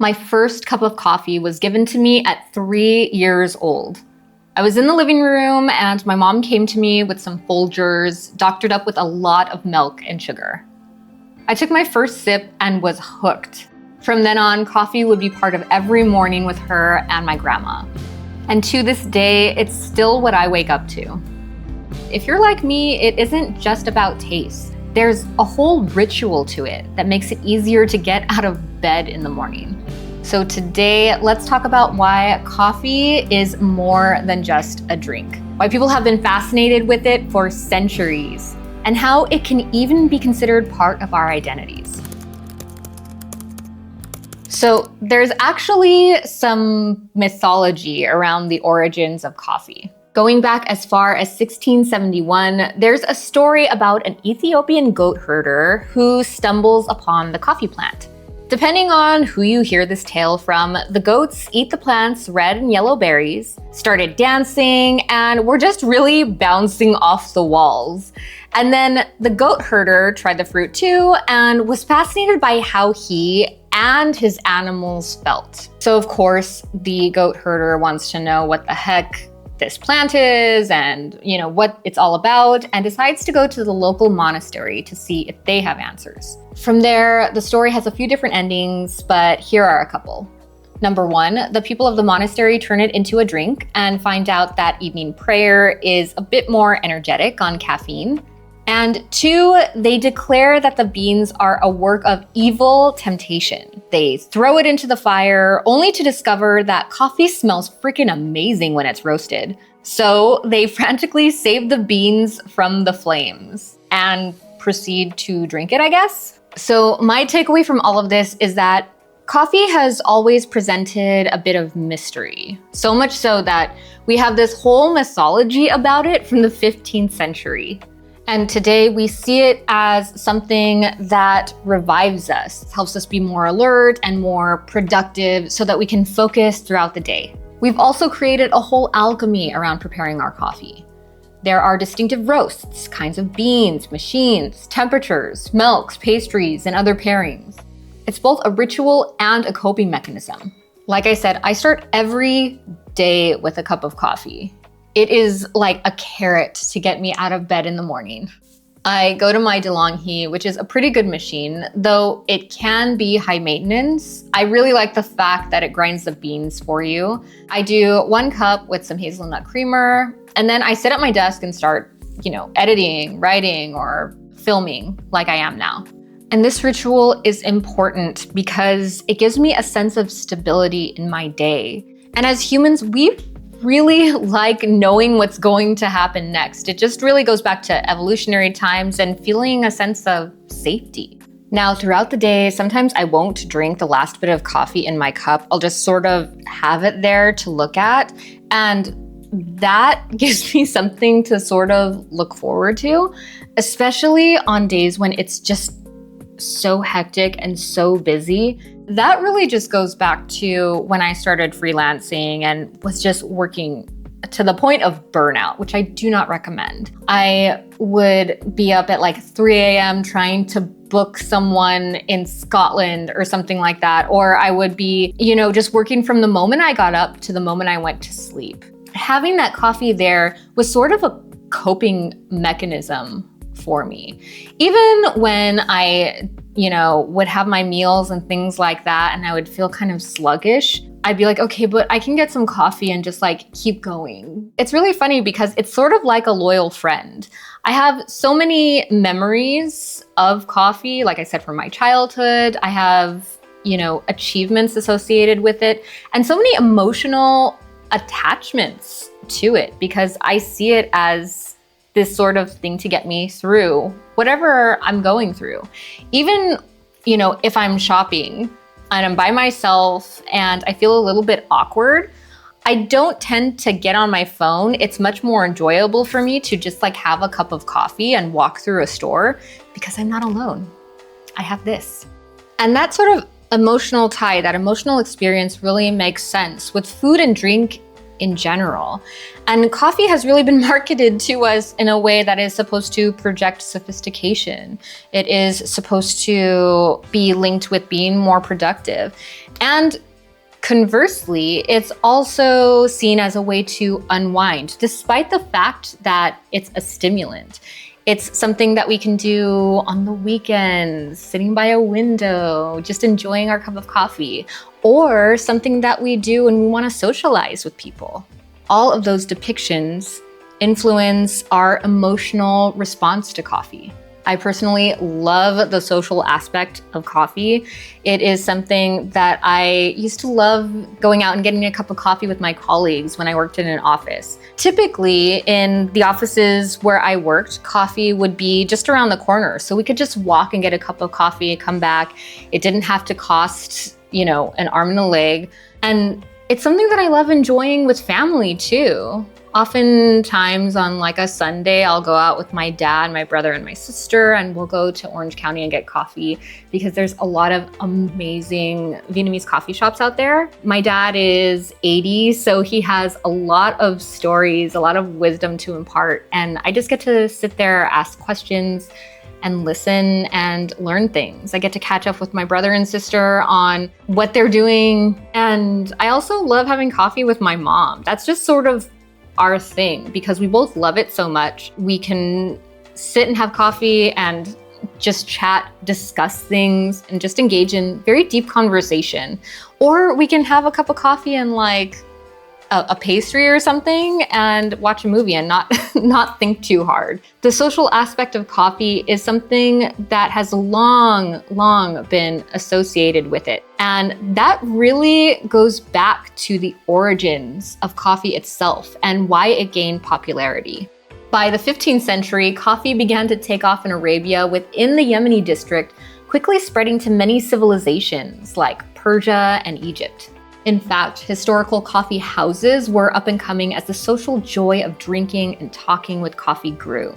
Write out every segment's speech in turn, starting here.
My first cup of coffee was given to me at 3 years old. I was in the living room and my mom came to me with some Folgers, doctored up with a lot of milk and sugar. I took my first sip and was hooked. From then on, coffee would be part of every morning with her and my grandma. And to this day, it's still what I wake up to. If you're like me, it isn't just about taste. There's a whole ritual to it that makes it easier to get out of bed in the morning. So today, let's talk about why coffee is more than just a drink. Why people have been fascinated with it for centuries, and how it can even be considered part of our identities. So there's actually some mythology around the origins of coffee. Going back as far as 1671, there's a story about an Ethiopian goat herder who stumbles upon the coffee plant. Depending on who you hear this tale from, the goats eat the plant's red and yellow berries, started dancing, and were just really bouncing off the walls. And then the goat herder tried the fruit too and was fascinated by how he and his animals felt. So of course, the goat herder wants to know what the heck this plant is and what it's all about, and decides to go to the local monastery to see if they have answers. From there, the story has a few different endings, but here are a couple. Number one, the people of the monastery turn it into a drink and find out that evening prayer is a bit more energetic on caffeine. And two, they declare that the beans are a work of evil temptation. They throw it into the fire only to discover that coffee smells freaking amazing when it's roasted. So they frantically save the beans from the flames and proceed to drink it, I guess. So my takeaway from all of this is that coffee has always presented a bit of mystery. So much so that we have this whole mythology about it from the 15th century. And today we see it as something that revives us, helps us be more alert and more productive so that we can focus throughout the day. We've also created a whole alchemy around preparing our coffee. There are distinctive roasts, kinds of beans, machines, temperatures, milks, pastries, and other pairings. It's both a ritual and a coping mechanism. Like I said, I start every day with a cup of coffee. It is like a carrot to get me out of bed in the morning. I go to my DeLonghi, which is a pretty good machine, though it can be high maintenance. I really like the fact that it grinds the beans for you. I do 1 cup with some hazelnut creamer, and then I sit at my desk and start, editing, writing, or filming like I am now. And this ritual is important because it gives me a sense of stability in my day. And as humans, we really like knowing what's going to happen next. It just really goes back to evolutionary times and feeling a sense of safety. Now, throughout the day, sometimes I won't drink the last bit of coffee in my cup. I'll just sort of have it there to look at. And that gives me something to sort of look forward to, especially on days when it's just so hectic and so busy. That really just goes back to when I started freelancing and was just working to the point of burnout, which I do not recommend. I would be up at like 3 a.m. trying to book someone in Scotland or something like that. Or I would be, just working from the moment I got up to the moment I went to sleep. Having that coffee there was sort of a coping mechanism for me. Even when I, would have my meals and things like that, and I would feel kind of sluggish, I'd be like, okay, but I can get some coffee and just keep going. It's really funny because it's sort of like a loyal friend. I have so many memories of coffee, like I said, from my childhood. I have, achievements associated with it, and so many emotional attachments to it because I see it as this sort of thing to get me through whatever I'm going through. Even, if I'm shopping and I'm by myself and I feel a little bit awkward, I don't tend to get on my phone. It's much more enjoyable for me to just have a cup of coffee and walk through a store because I'm not alone. I have this. And that sort of emotional tie, that emotional experience really makes sense with food and drink in general. And coffee has really been marketed to us in a way that is supposed to project sophistication. It is supposed to be linked with being more productive. And conversely, it's also seen as a way to unwind, despite the fact that it's a stimulant. It's something that we can do on the weekends, sitting by a window, just enjoying our cup of coffee, or something that we do when we want to socialize with people. All of those depictions influence our emotional response to coffee. I personally love the social aspect of coffee. It is something that I used to love going out and getting a cup of coffee with my colleagues when I worked in an office. Typically, in the offices where I worked, coffee would be just around the corner. So we could just walk and get a cup of coffee, come back. It didn't have to cost, an arm and a leg. And it's something that I love enjoying with family too. Oftentimes on like a Sunday, I'll go out with my dad, my brother, and my sister, and we'll go to Orange County and get coffee because there's a lot of amazing Vietnamese coffee shops out there. My dad is 80, so he has a lot of stories, a lot of wisdom to impart, and I just get to sit there, ask questions, and listen and learn things. I get to catch up with my brother and sister on what they're doing, and I also love having coffee with my mom. That's just sort of our thing because we both love it so much. We can sit and have coffee and just chat, discuss things, and just engage in very deep conversation. Or we can have a cup of coffee and like a pastry or something and watch a movie and not think too hard. The social aspect of coffee is something that has long been associated with it. And that really goes back to the origins of coffee itself and why it gained popularity. By the 15th century, coffee began to take off in Arabia within the Yemeni district, quickly spreading to many civilizations like Persia and Egypt. In fact, historical coffee houses were up and coming as the social joy of drinking and talking with coffee grew.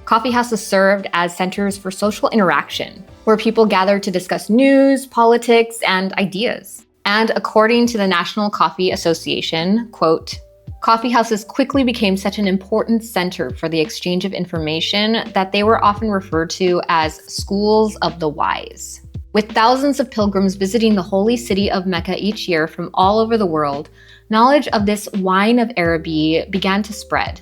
Coffee houses served as centers for social interaction, where people gathered to discuss news, politics, and ideas. And according to the National Coffee Association, quote, coffee houses quickly became such an important center for the exchange of information that they were often referred to as schools of the wise. With thousands of pilgrims visiting the holy city of Mecca each year from all over the world, knowledge of this wine of Araby began to spread.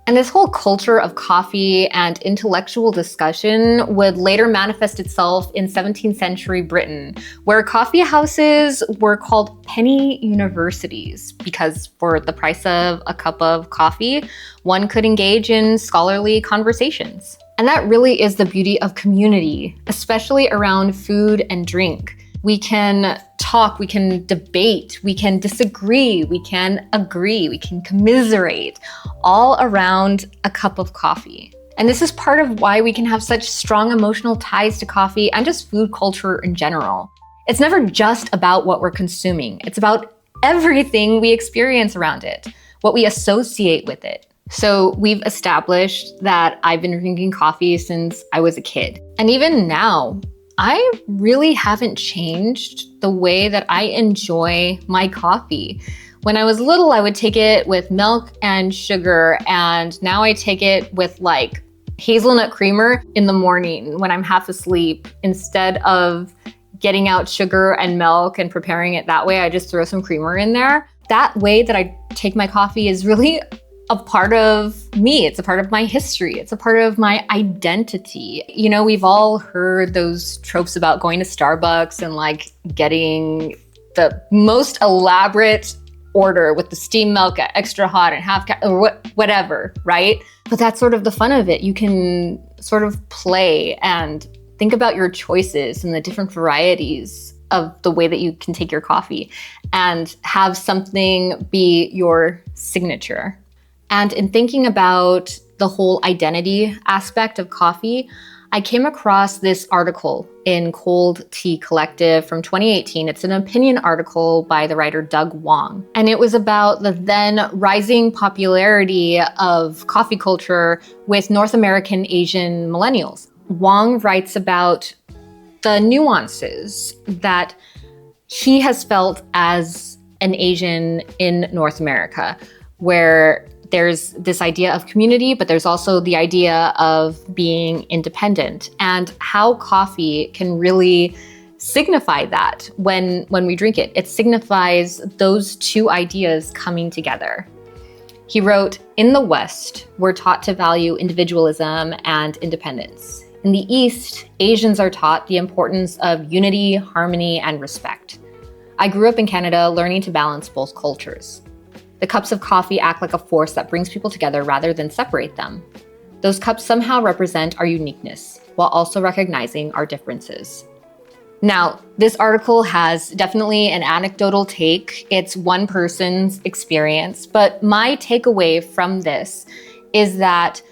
And this whole culture of coffee and intellectual discussion would later manifest itself in 17th century Britain, where coffee houses were called penny universities because for the price of a cup of coffee, one could engage in scholarly conversations. And that really is the beauty of community, especially around food and drink. We can talk, we can debate, we can disagree, we can agree, we can commiserate, all around a cup of coffee. And this is part of why we can have such strong emotional ties to coffee and just food culture in general. It's never just about what we're consuming. It's about everything we experience around it, what we associate with it. So we've established that I've been drinking coffee since I was a kid. And even now, I really haven't changed the way that I enjoy my coffee. When I was little, I would take it with milk and sugar, and now I take it with like hazelnut creamer in the morning when I'm half asleep. Instead of getting out sugar and milk and preparing it that way, I just throw some creamer in there. That way that I take my coffee is really a part of me. It's a part of my history. It's a part of my identity. You know, we've all heard those tropes about going to Starbucks and like getting the most elaborate order with the steamed milk at extra hot and half or whatever, right? But that's sort of the fun of it. You can sort of play and think about your choices and the different varieties of the way that you can take your coffee and have something be your signature. And in thinking about the whole identity aspect of coffee, I came across this article in Cold Tea Collective from 2018. It's an opinion article by the writer Doug Wong. And it was about the then rising popularity of coffee culture with North American Asian millennials. Wong writes about the nuances that he has felt as an Asian in North America, where there's this idea of community, but there's also the idea of being independent, and how coffee can really signify that when we drink it. It signifies those two ideas coming together. He wrote, "In the West, we're taught to value individualism and independence. In the East, Asians are taught the importance of unity, harmony, and respect. I grew up in Canada learning to balance both cultures. The cups of coffee act like a force that brings people together rather than separate them. Those cups somehow represent our uniqueness, while also recognizing our differences." Now, this article has definitely an anecdotal take. It's one person's experience, but my takeaway from this is that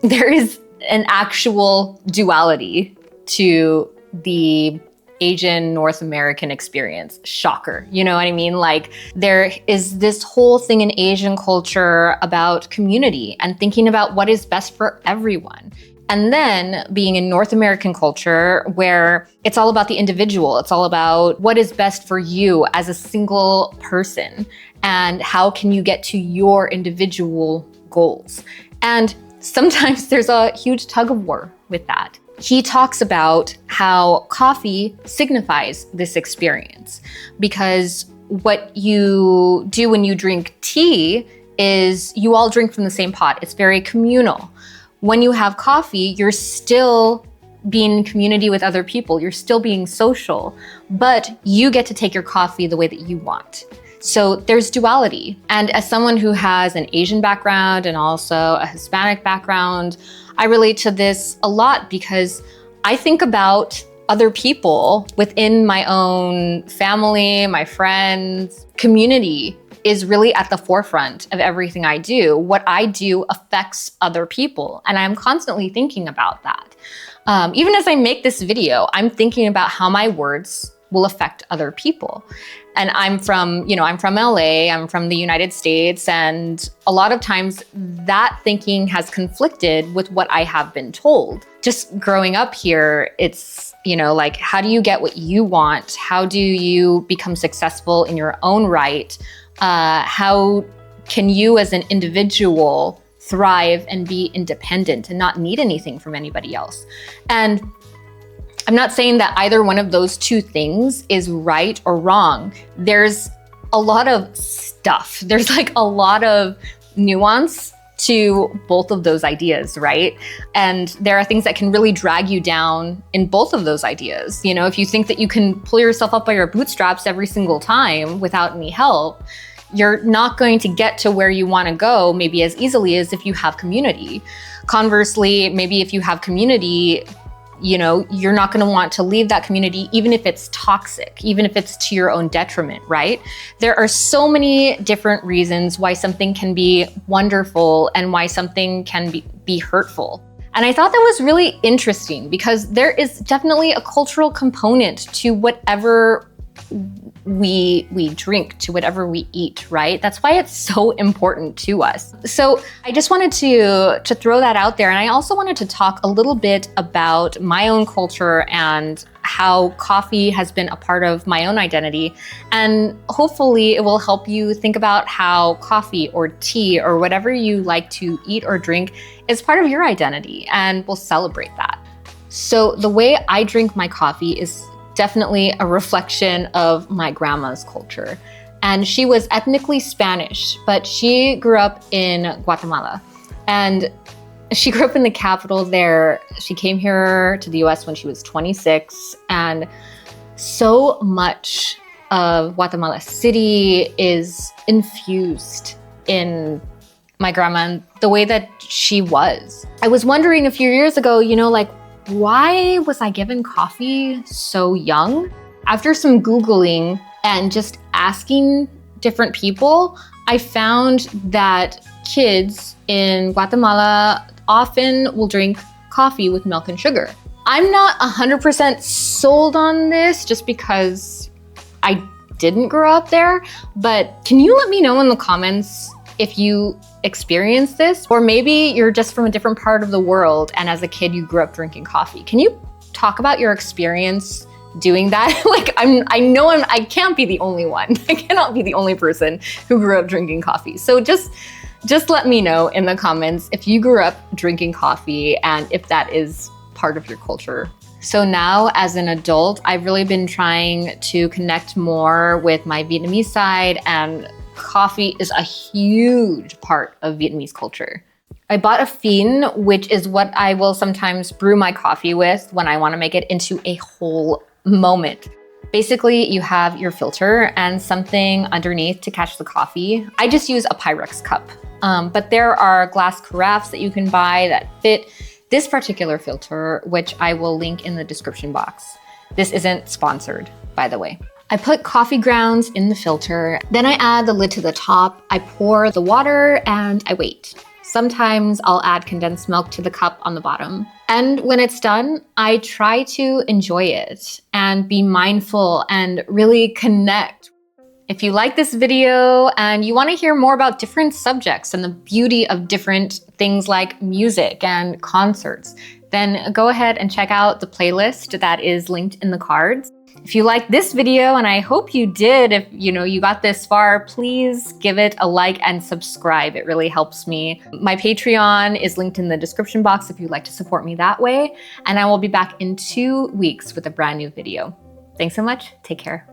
there is an actual duality to the Asian North American experience. Shocker. You know what I mean? Like, there is this whole thing in Asian culture about community and thinking about what is best for everyone. And then being in North American culture, where it's all about the individual. It's all about what is best for you as a single person and how can you get to your individual goals. And sometimes there's a huge tug of war with that. He talks about how coffee signifies this experience, because what you do when you drink tea is you all drink from the same pot. It's very communal. When you have coffee, you're still being in community with other people. You're still being social, but you get to take your coffee the way that you want. So there's duality. And as someone who has an Asian background and also a Hispanic background, I relate to this a lot because I think about other people within my own family, my friends. Community is really at the forefront of everything I do. What I do affects other people, and I'm constantly thinking about that. Even as I make this video, I'm thinking about how my words will affect other people. And I'm from LA, I'm from the United States, and a lot of times that thinking has conflicted with what I have been told. Just growing up here, it's, like, how do you get what you want? How do you become successful in your own right? How can you as an individual thrive and be independent and not need anything from anybody else? And I'm not saying that either one of those two things is right or wrong. There's a lot of stuff. There's like a lot of nuance to both of those ideas, right? And there are things that can really drag you down in both of those ideas. If you think that you can pull yourself up by your bootstraps every single time without any help, you're not going to get to where you want to go maybe as easily as if you have community. Conversely, maybe if you have community, you're not going to want to leave that community, even if it's toxic, even if it's to your own detriment, right? There are so many different reasons why something can be wonderful and why something can be hurtful. And I thought that was really interesting because there is definitely a cultural component to whatever we drink, to whatever we eat, right? That's why it's so important to us. So I just wanted to throw that out there. And I also wanted to talk a little bit about my own culture and how coffee has been a part of my own identity. And hopefully it will help you think about how coffee or tea or whatever you like to eat or drink is part of your identity, and we'll celebrate that. So the way I drink my coffee is definitely a reflection of my grandma's culture. And she was ethnically Spanish, but she grew up in Guatemala. And she grew up in the capital there. She came here to the US when she was 26. And so much of Guatemala City is infused in my grandma and the way that she was. I was wondering a few years ago, why was I given coffee so young? After some Googling and just asking different people, I found that kids in Guatemala often will drink coffee with milk and sugar. I'm not 100% sold on this just because I didn't grow up there, but can you let me know in the comments if you experience this? Or maybe you're just from a different part of the world and as a kid you grew up drinking coffee. Can you talk about your experience doing that. Like I can't be the only one. I cannot be the only person who grew up drinking coffee. So just let me know in the comments if you grew up drinking coffee and if that is part of your culture. So now as an adult, I've really been trying to connect more with my Vietnamese side, and coffee is a huge part of Vietnamese culture. I bought a phin, which is what I will sometimes brew my coffee with when I want to make it into a whole moment. Basically, you have your filter and something underneath to catch the coffee. I just use a Pyrex cup, but there are glass carafes that you can buy that fit this particular filter, which I will link in the description box. This isn't sponsored, by the way. I put coffee grounds in the filter, then I add the lid to the top, I pour the water, and I wait. Sometimes I'll add condensed milk to the cup on the bottom. And when it's done, I try to enjoy it and be mindful and really connect. If you like this video and you want to hear more about different subjects and the beauty of different things like music and concerts, then go ahead and check out the playlist that is linked in the cards. If you liked this video, and I hope you did, if you got this far, please give it a like and subscribe. It really helps me. My Patreon is linked in the description box if you'd like to support me that way. And I will be back in 2 weeks with a brand new video. Thanks so much. Take care.